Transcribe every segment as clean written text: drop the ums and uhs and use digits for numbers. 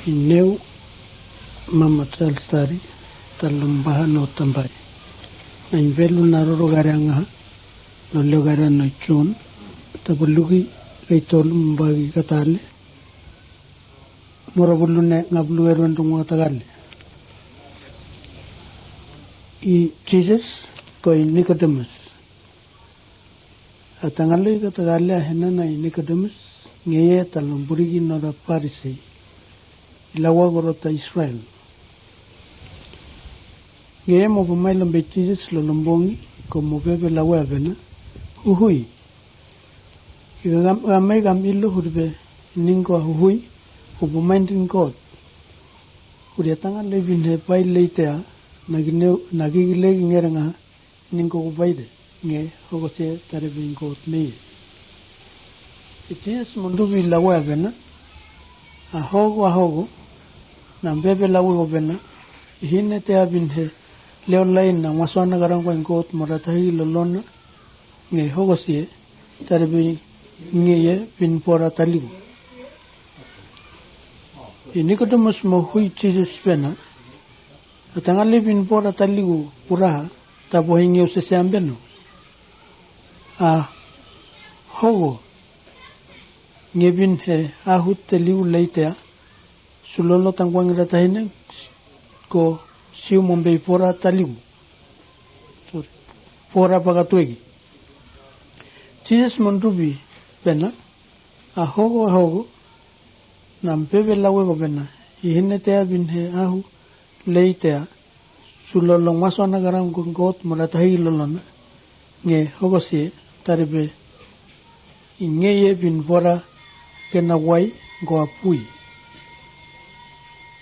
Ineu mama tsalstari talambaha no tambai. Na invelu naroro garanga no leo garana no chun tabulugi kay tolum bagi katale. Morabulu ne ngablu erwandung tagale. I Jesus koi Nicodemus. Atangalo katagale ahena na Nicodemus ngeye talumburigi nora Parisi. Ilawa gorota Israel. Ngeye mo pumay lambe Jesus lolombongi como bebe la webena uhui. Igamay gamilo hurbe ningo uhui upumandin God. Uriatanga levin he pai leitea nagigilegi ngeranga ningo ubaide nge hogose tarebin God me. Jesus mundubi la webena ahogo na bebe la webena hine te abin he leo lain na maswana garangwa God moratahi lolona nge hogose tarebin ngeye bin pora taligu. Nicodemus mo hui Jesus pena atangali bin pora taligu puraha tabo hingi usese ambeno hogo ngebin he ahut teliu leitea sulolo tangwang ratahine ko siu mombei pora taligu pora pagatuegi Jesus mondubi pena ahogo nam bebe lawe ko pena ihine tea bin he ahu leitea sulolo maswana garam got moratahi lolona nge hogosie tarebe ingeye bin pora kena wai go apui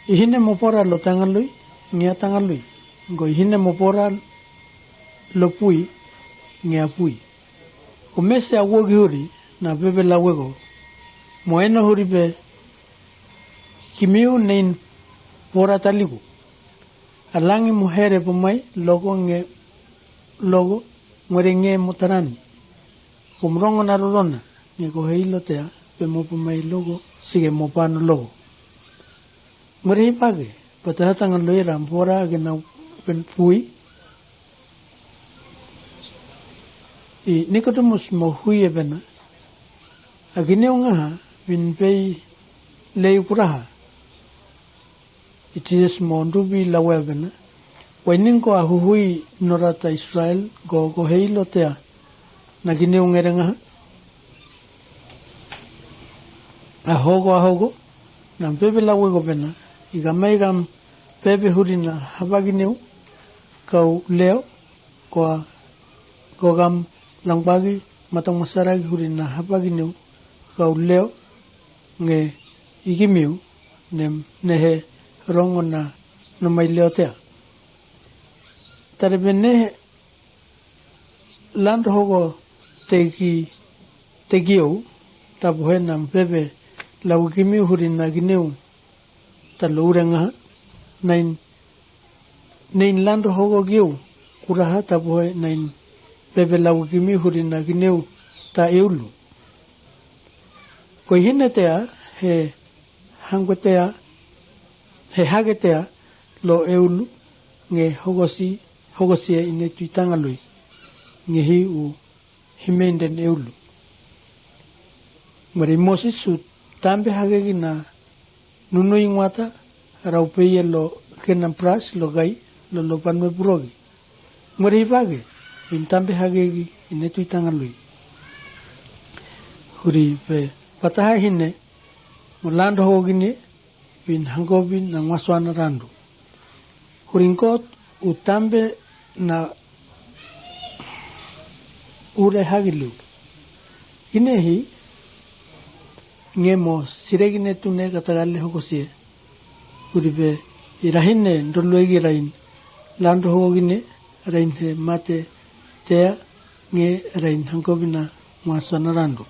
ihine mo pora lo tangalui nge tangalui go ihine mo pora lo pui nge apui o mese awogi huri na bebe lawe go moeno huri be kimiu nein pora taligu alangi muhere pumai logo ngere mutarani kumrongo narurona nge ko heilo tea pe mo pumai logo sige mo pano logo ngere page patatangan loira pora gena pen pui I Nicodemus mo hui ebena agine unga bin pei lei puraha Jesus mo ndubi la webena wainingko ahuhui norata Israel go heilo tea nagine ungerenga ahogo nam pepe la wego bena igamegam pepe hurina habagineu kau leo ko gam langbagi matang masaragi hurina habagineu kau leo nge igimiu nehe rongona no mai leotea tarebene land hogo tegio tabuhenam bebe lawgimi hurina gineu talurenga nain land hogo giu kuraha tabuhe nain bebe lawgimi hurina gineu ta eulu ko hinetea he hangotea he hagetea lo eulu nge hogosia ine tuitanga lui nge hi u himenden eulu mari Moses su tambe hagegi na nunu ingwata raupeye lo kenam pras lo gai lo panwe purogi mari bage in tambe hagegi ine tuitanga lui huri pe pataha hine mulando hogini bin hangobin na maswana randu huringkot utambe na ure hagilu inehi ngemo siregine tune katagalle hokosie uribe irahine ndolwegi rain lando hogine rain he mate tea nge rain hangobina maswana randu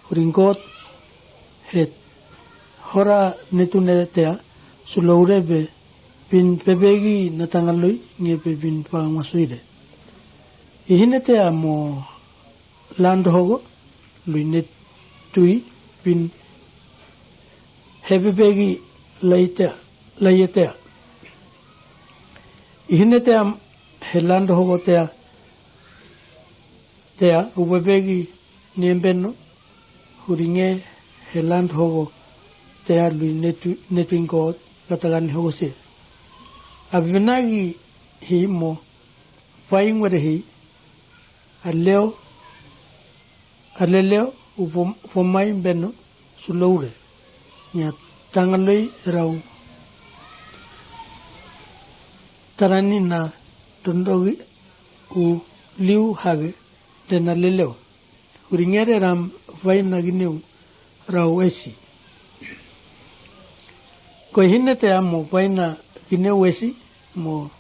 huringkot het hora netune tea sulourebe bin pebegi natangalui nge pe bin pangmasuire ihine tea mo land hogo luinet tui bin hebebegi laitea. Ihinetea he land hogo tea ubebegi niembeno huringe he land hogo tea lui netuingo katagani hogo se. Abenagi hi mo faingwere hi aleleo upomai beno suloure nya tangaloi rau tarani na tondogi u liu hage dena leleo huringere ram faina gineu rau esi ko hinete amo faina gineu esi mo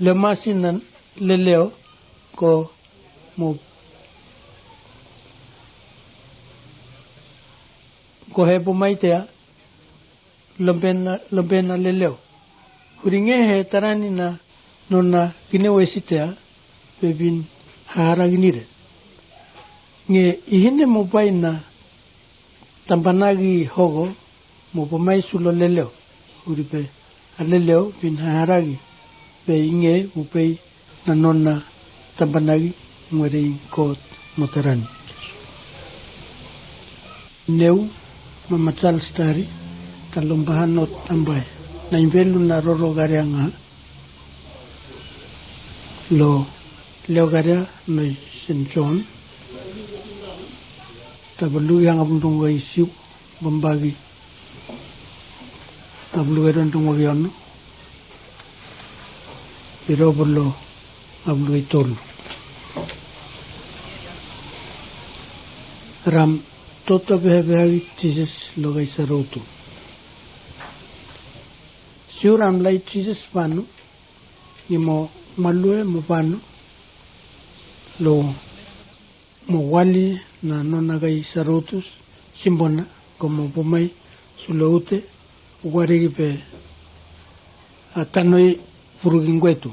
le masinan leleo ko mo ko hebo maitea lombena leleo huringe he tarani na nona kineu esitea bebin hara ginire nge ihine mo paina tampanagi hogo mo pomai sulo leleo uripe aleleo bin haragi pe inge upei na nona tampanagi ngwere kot motarani neu mamatal stari kalombahan not tambay na invelu na roro garianga lo leo garia na St. John tabalu yang abundong wa isiu bambagi tabalu garan tong wagiano pero bolo ablu itol ram toto behavi Jesus logai sarotu siuram lai Jesus panu imo malue mo panu lo mo wali na nonagai sarotus simbona como pomai suloute uwarigi pe atanoi purugingwetu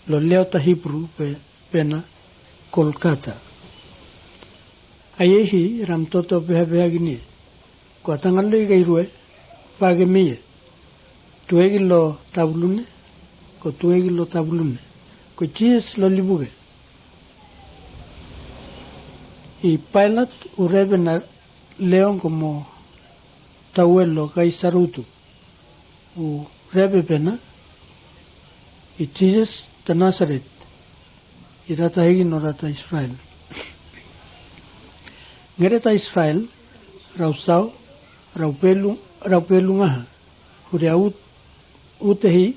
lo leo ta Hebrew pe pena Kolkata ayehi ram toto beha gini ko tangallo igairue page miye tuegi lo tabulune ko tuegi lo tabulune ko Jesus lo libuge y Pilot urebe na leon como tauelo gai sarutu u rebe pena y Jesus ta Nazaret y rata hegi no rata Israel ngereta Israel rausau raupelu ngaha huria utehi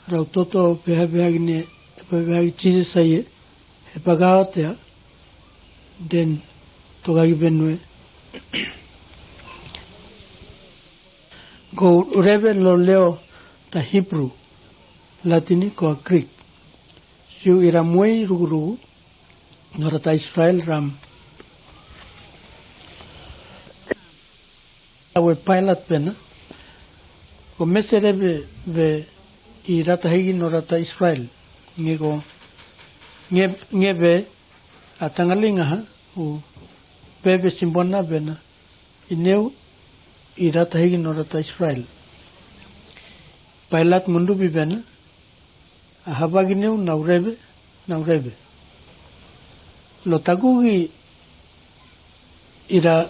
rautoto beha gine Jesus saye he pagaotea den togagi benue go urebe lo leo ta Hebrew Latini ko Greek siu iramuei rugurugu norata Israel ram awe Pilot pena ko meserebe ve irata hegi norata Israel ngebe atangalinga ha u bebe simbona bena ineu irata hegi norata Israel Pilot mundu bibena ahabagineu naurebe lo tagugi ira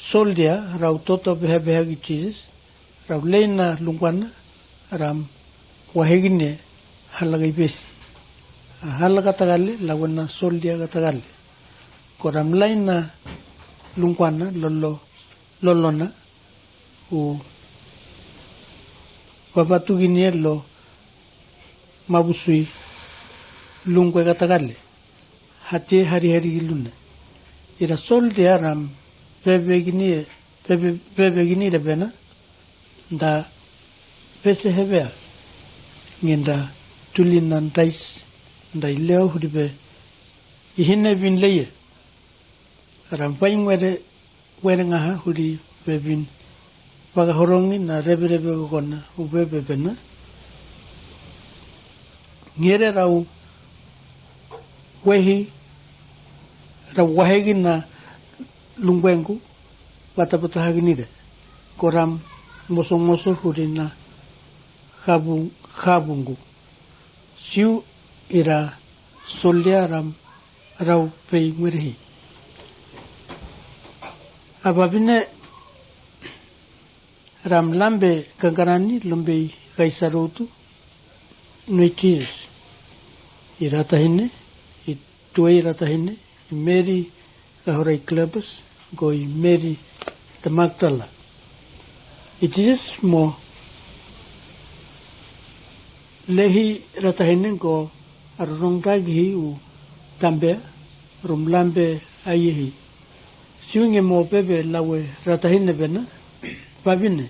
soldia rau toto beha gi Jesus rau leina lungwana ram wahegine halagai besi halaga tagale lawana soldia gatagale koram leina lungwana lolona u babatu gini lo mabusui lungwe gatagale hati hari giluna ira soldia ram bebe gini le bena da pese hebea ngenda tulinan tais da ileo huribe ihine bin leye rampai were ngaha huri bebin paga horongi na rebe kona ubebe bena ngere rau wahegi na lungwengu watapata haginire koram mosong hurina habungu siu ira solya ram rau pei ngrehi ababine ram lambe kangarani lumbe kaisarotu noitis iratahine ituai iratahine meri kahorai klebus goi meri tamakdala itis mo lehi ratahine go arrongagi u tambe rumlambe ayihi siunge mo bebe lawe ratahine bena babine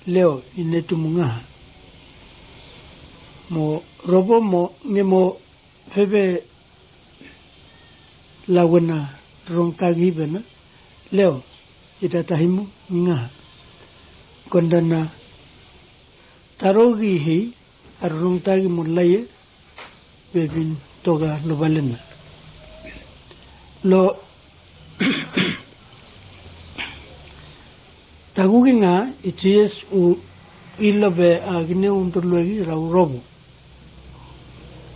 leo inetumunga mo robo mo ngemo bebe lawena rongkagi bena leo idatahimu nga kondana tarogi hi arrongtagi mulaye bebin toga lobalena lo tagugi nga ities u ilobe agne unturluegi rau robo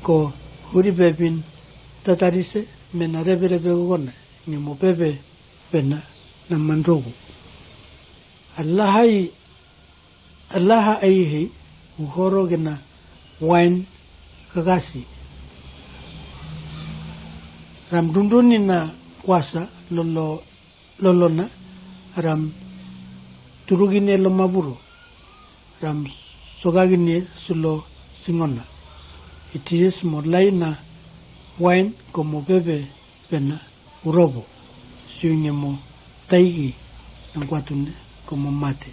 ko huri bebin tatarise mena rebe gona ni mo bebe bena na mandrogu allaha aihi uhoro gena wine kagasi ram dunduni na kwasa lolona ram turugine lo maburo ram sogagine sulo singona itis morlai na wine como bebe pena urobo siungemo taigi nangwatune como mate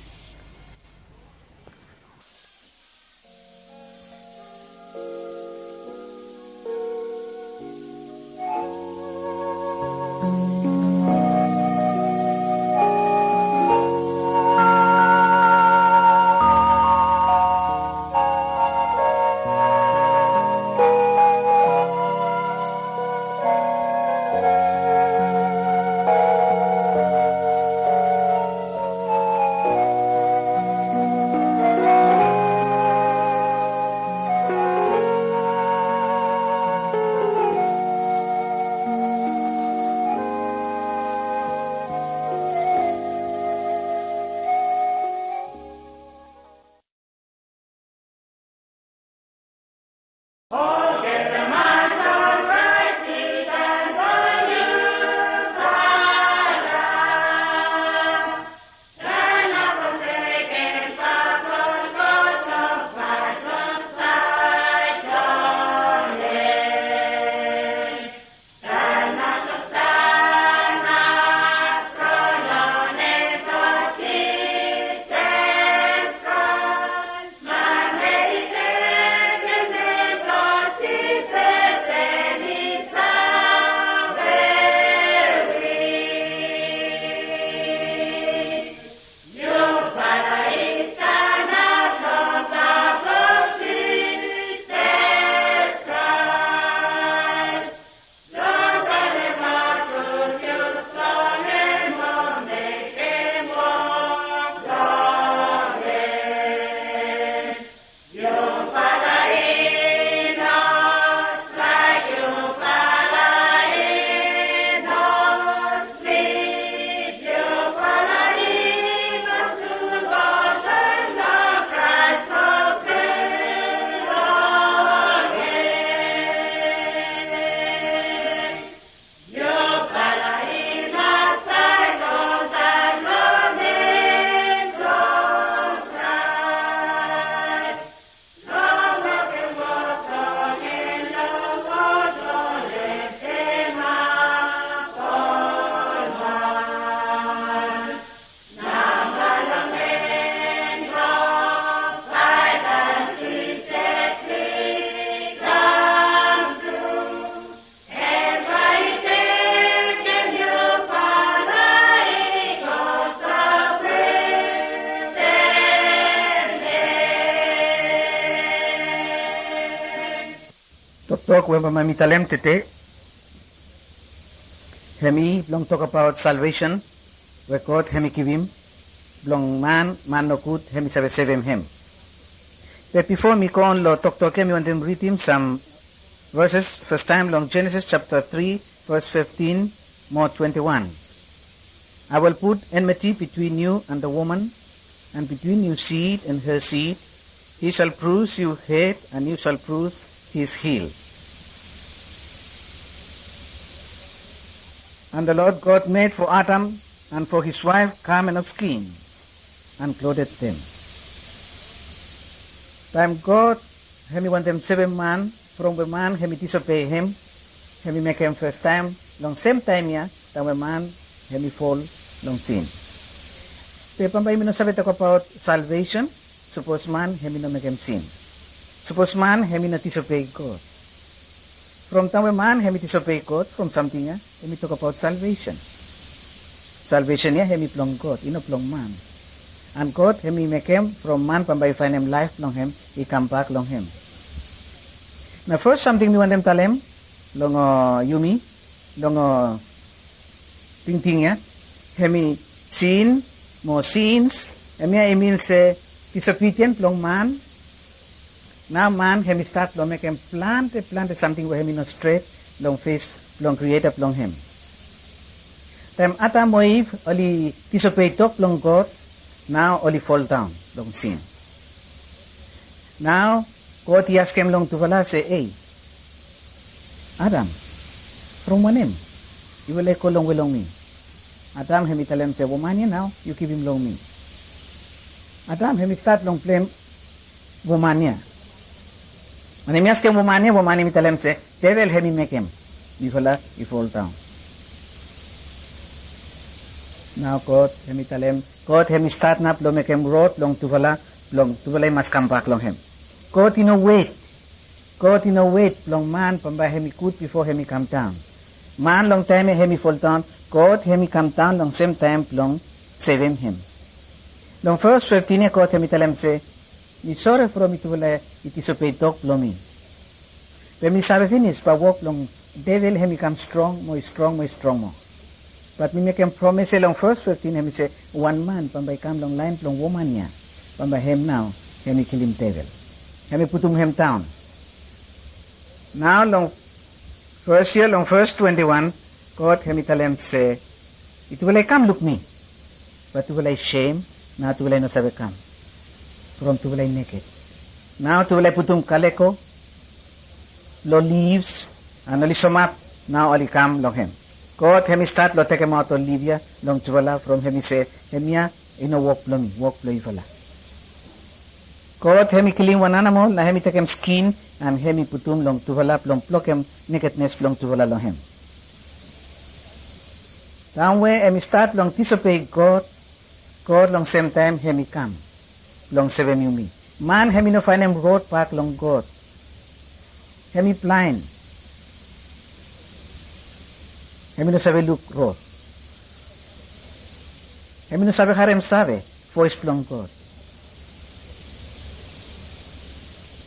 Tok wempa mamitalem tete Hemi long talk about salvation, where God hemi give him, long man no good, hemi sabe save him. But before me go on lo talk hemi want them read him some verses. First time long Genesis chapter 3, verse 15, more 21. I will put enmity between you and the woman, and between your seed and her seed. He shall bruise your head, and you shall bruise his heel. And the Lord God made for Adam and for his wife garment of skin, and clothed them. Time God, hemi want them 7 man, from the man hemi disobey him, hemi make him first time, long same time ya, time the man hemi fall long sin. Pero pambay mi no sabi talk about salvation, suppose man hemi no make him sin. Suppose man hemi no disobey God. From time man hemi disobey God, from something ya, hemi talk about salvation. Salvation ya hemi plong God, ino plong man. And God hemi make him from man pambay find him life long him, he come back long him. Now first something we want them tell him, long Yumi, long ting ya, hemi sin, more sins, hemi means disobedient long man. Now man hemi start long make him plant something where hemi not straight, long face, long creator long him. Time Adam Eve only disobey talk long God, now only fall down long sin. Now God he ask him long to wala say, hey, Adam, from one him, you will let go long me. Adam hemi tell him say, woman now, you give him long me. Adam hemi start long blame woman ya. When he ask him woman hemi tell him say, devil hemi make him. You fall down. Now God hemi tell him, God hemi start nap long make him road long to wala must come back long him. God in a wait long man pambay hemi good before hemi come down. Man long time hemi fall down, God hemi come down long same time long save him. Long first 15 God hemi tell him say, ni sorry for me to wala it is a pay talk long me. When me sabe finish pa walk long devil hemi come strong more. But me make him promise long first 15 hemi say, one man pambay come long line long woman ya. Pambay him now hemi kill him devil. Hemi putum him down. Now long verse 21, God hemi tell him say, it will I come look me, but to will I shame, now to will I no sabe come. From to will I naked. Now to will I putum kaleko, lo leaves, and only sum up, now only come long him. God hemi start lo take him out of Libya, long tuvala, from hemi say, hemia, ino walk lo ifala. God hemi killing one animal, na hemi take him skin, and hemi putum long tuvala, long pluck him nakedness long tuvala long him. Down way hemi start long disobey God long same time hemi come, long seven you me. Man hemi no find him road back long God. Hemi blind. Hemi no sabe look road. Hemi no sabe harem sabe, voice long God.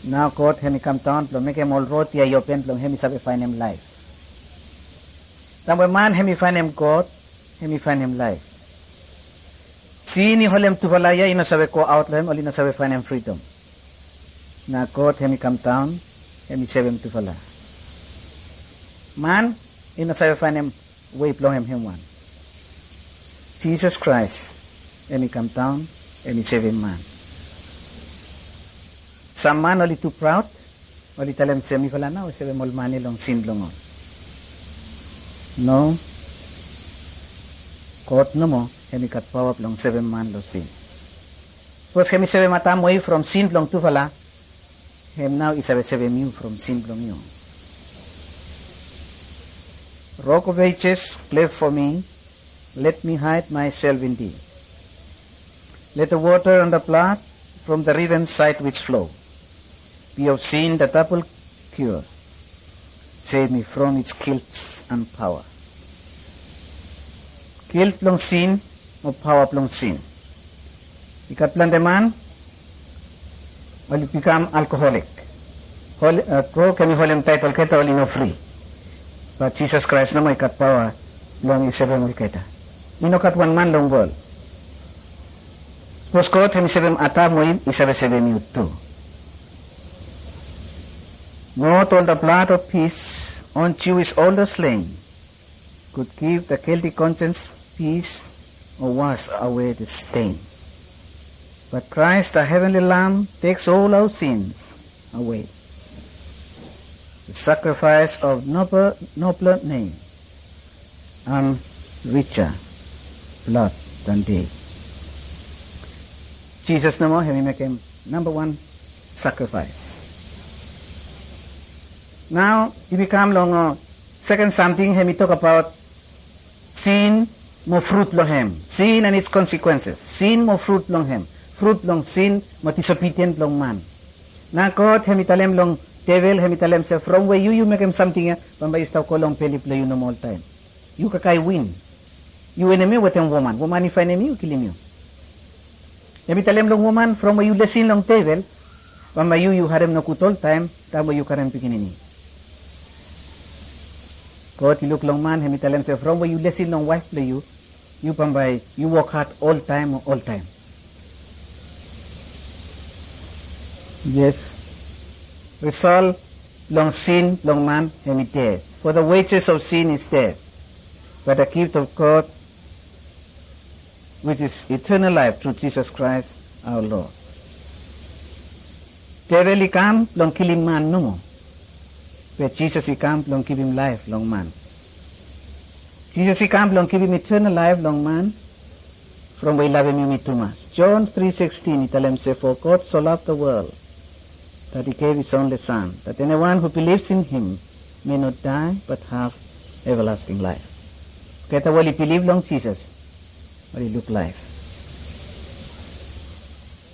Now God hemi come down, plong make him all road ya open, plong hemi sabe find him life. Tamwe man hemi find him God, hemi find him life. Sini holem tuvalaya ino sabe ko out lem, oli na sabe find him freedom. Now God hemi come down, hemi sabe him tuvala. Man ino sabe find him way plong him one. Jesus Christ hemi come down, hemi save him man. Some man only too proud, only tell him semi fala na, o sebe mol mani long sin long on. No, God no mo, hemi kat power long 7 man lo sin. Suppose hemi sebe matam way from sin long tu fala, hem now isabe sebe mu from sin long you. Rock of ages, cleft for me, let me hide myself in thee. Let the water and the blood from the riven side which flow be of sin the double cure. Save me from its guilt and power. Guilt long sin, o power long sin. Ikat plan the man will become alcoholic. Pro kami holim title keta only no free. But Jesus Christ no may ikat power long isabem wiketa. Inokat one man long bol. Suppose kot hem isabem ata moim isabem you too. Not all the blood of peace on Jewish older slain could give the guilty conscience peace or wash away the stain. But Christ, the heavenly Lamb, takes all our sins away. The sacrifice of nobler name and richer blood than they. Jesus no more, he became number one sacrifice. Now, he become long second something, he talk about sin mo fruit long him. Sin and its consequences. Sin mo fruit long him. Fruit long sin mo disobedient long man. Na God, he mitalem long devil, he mitalem say, from where you make him something, pamba you stop ko long peliplo you no more time. You kakay win. You enemy with him woman. Woman if enemy, you kill him you. He mitalem long woman, from where you lesin long devil, pamba you harem no kutol time, tabo you karem pikinini. God, you look long man, he mitalem say, from where you lesin long wife play you pambay, you work hard all time. Yes. Resolve long sin, long man, he dead. For the wages of sin is death. But the gift of God, which is eternal life through Jesus Christ our Lord. Devil he come, long kill him man no more. But Jesus he come, long give him life, long man. Jesus he come, long give him eternal life, long man. From where he love him too much. John 3:16, he tell him, say, for God so loved the world, that he gave his only Son, that anyone who believes in him may not die, but have everlasting life. Kaya well, he believe long Jesus, but he look life.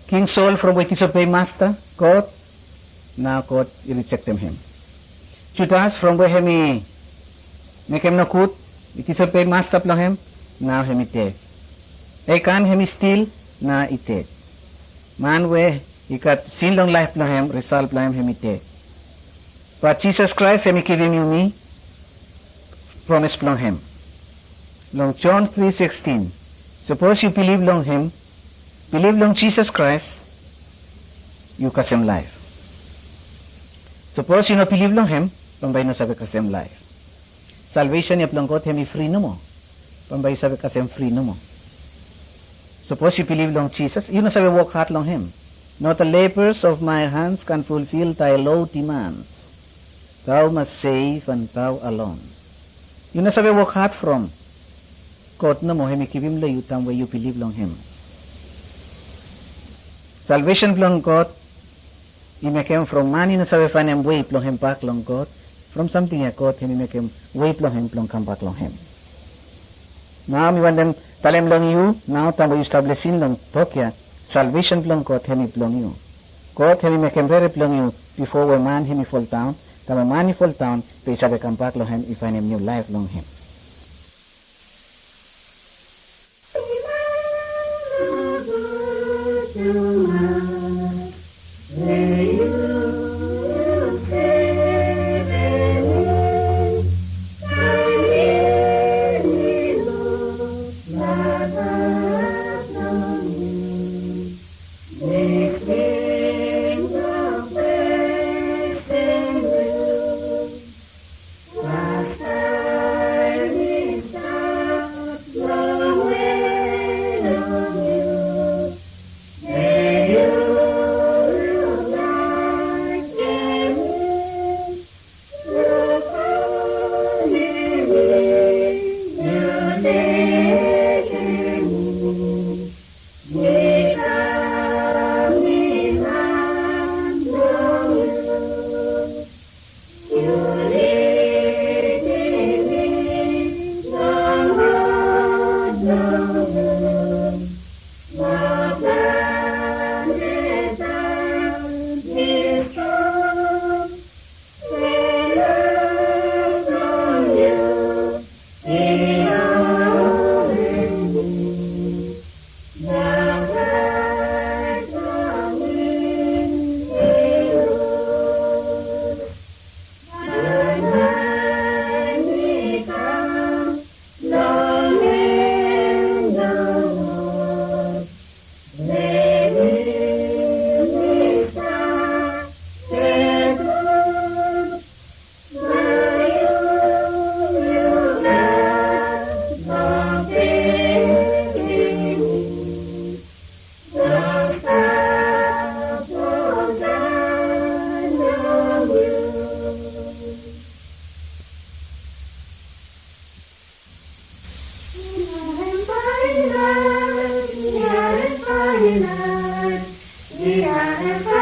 King Saul, from where he disobey master, God, now God, he rejected him. Judas, from where he make him no good, he disobey master long him, now he dead. Achan, he steal, now he dead. Man where he got sin long life long him, result long him dead. But Jesus Christ, he giving you me, promise long him. Long John 3:16. Suppose you believe long him, believe long Jesus Christ, you got him life. Suppose you not believe long him, pambay no sabi kasem life. Salvation yap long God him free no mo. Pambay sabi kasem free no mo. Suppose you believe long Jesus, you no sabi work hard long him. Not the labors of my hands can fulfill thy low demands. Thou must save and thou alone. You no sabi work hard from God no mo, him give him la yutam where you believe long him. Salvation long God, he make him from man, you no sabi find him way long him back long God. From something I God, him make him way long him long come back long him. Now me want them tell him long you, now time we establishing long Tokyo, salvation long God, him long you. God him make him very long you before when man him fall down. Time when man he fall down, they sabi come back long him, he find him new life long him. Forever